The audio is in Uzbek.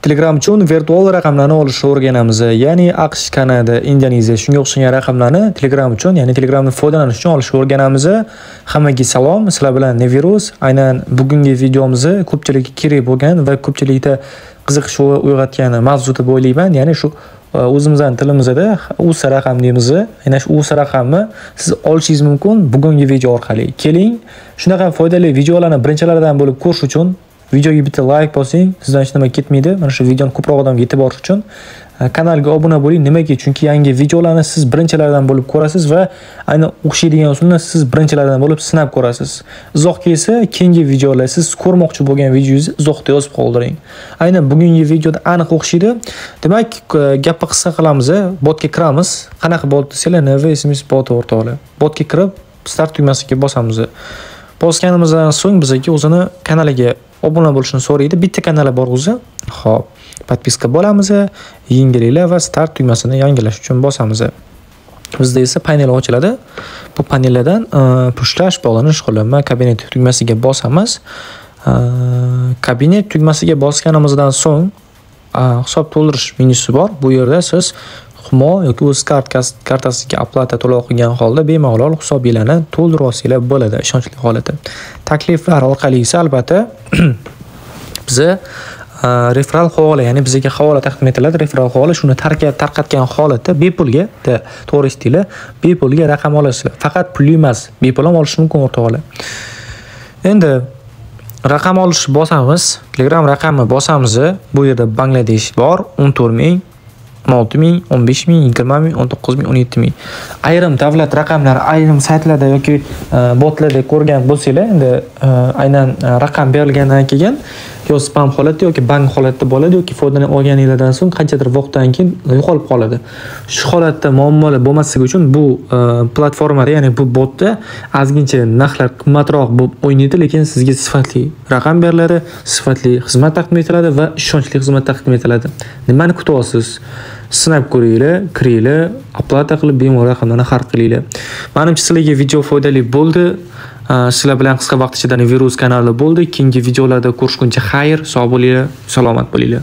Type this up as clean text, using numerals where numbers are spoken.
Telegram uchun virtual raqamlarni olishni o'rganamiz. Ya'ni AQSh, Kanada, Indoneziya shunga o'xshagan raqamlarni Telegram uchun, ya'ni Telegramni foydalanish uchun olishni o'rganamiz. Hammaga salom. Sizlar bilan Nevirus. Aynan bugungi videomizni ko'pchilikka kerak bo'lgan va ko'pchilikda qiziqish uyg'otgan mavzu deb o'ylayman. Ya'ni shu o'zimizning tilimizda US raqam deymiz. Aynan shu US raqamni siz olishingiz mumkin bugungi video orqali. Keling, shunaqa foydali videolarni birinchilardan bo'lib ko'rish uchun videoga bitta like bosing, sizdan hech nima ketmaydi. Mana shu videoni ko'proq odamga yetib borish uchun kanalga obuna bo'ling. Nimaga? Chunki yangi videolarni siz birinchilardan bo'lib ko'rasiz va aynan o'xshaydigan usulni siz birinchilardan bo'lib sinab ko'rasiz. Izohga esa keyingi videolar siz ko'rmoqchi bo'lgan videongizni izohda yozib qoldiring. Aynan bugungi videoda aniq o'xshaydi. Demak, gapni qisqa qilamiz. Botga kiramiz. Qanaqa bot desanglar, SMS bot o'rtoqlar. Botga kirib, start tugmasiga bosamiz. Bosganimizdan so'ng bizga o'zini kanaliga obuna bo'lishni so'raydi. Bitta kanali bor o'zi. Xo'p, podpiska bo'lamiz, yengilliklar va start tugmasini yangilash uchun bosamiz. Bizda esa panel ochiladi. Bu panellardan pushlash, bog'lanish, qo'llanma, kabinet tugmasiga bosamiz. Kabinet tugmasiga bosganimizdan so'ng hisob to'ldirish menyusi bor. Bu yerda siz Humo yoki o'z kartasiga oplata to'lov qilgan holda bemalol hisobinglarni to'ldirib olsanglar bo'ladi, ishonchli holatda. Takliflar orqali esa albatta biza referral havola, ya'ni bizga havola taqdim etiladi. Referral havola shuni tarqatgan holatda bepulga, to'g'ri estinglar, bepulga raqam olasizlar. Faqat pul emas, bepul ham olish mumkin o'rtoqlar. Endi raqam olish bosamiz. Telegram raqamni bosamiz. Bu yerda Bangladesh bor, 14000 16.000, 15.000, 20.000, 19.000, 17.000. Ayrim davlat raqamlari ayrim saytlarda yoki botlarda ko'rgan bo'lsanglar, endi aynan raqam berilgandan keyin yo spam holatda yoki bank holatda bo'ladi yoki foydalanib olganingizdan so'ng qanchadir vaqtdan keyin yo'qolib qoladi. Shu holatda muammolar bo'lmasligi uchun bu platformada, ya'ni bu botda ozgincha narxlar qimmatroq bo'lib o'ynaydi, lekin sizga sifatli raqam beriladi, sifatli xizmat taqdim etiladi va ishonchli xizmat taqdim etiladi. Nimani kutyapsiz? Sinab ko'ringlar, kiringlar, oplata qilib bemalol raqamlarni xarid qilinglar. Menimcha sizlarga video foydali bo'ldi. Sizlar bilan qisqa vaqt ichida Nevirus kanali bo'ldi. Keyingi videolarda ko'rishguncha xayr, sog' bo'linglar, salomat bo'linglar.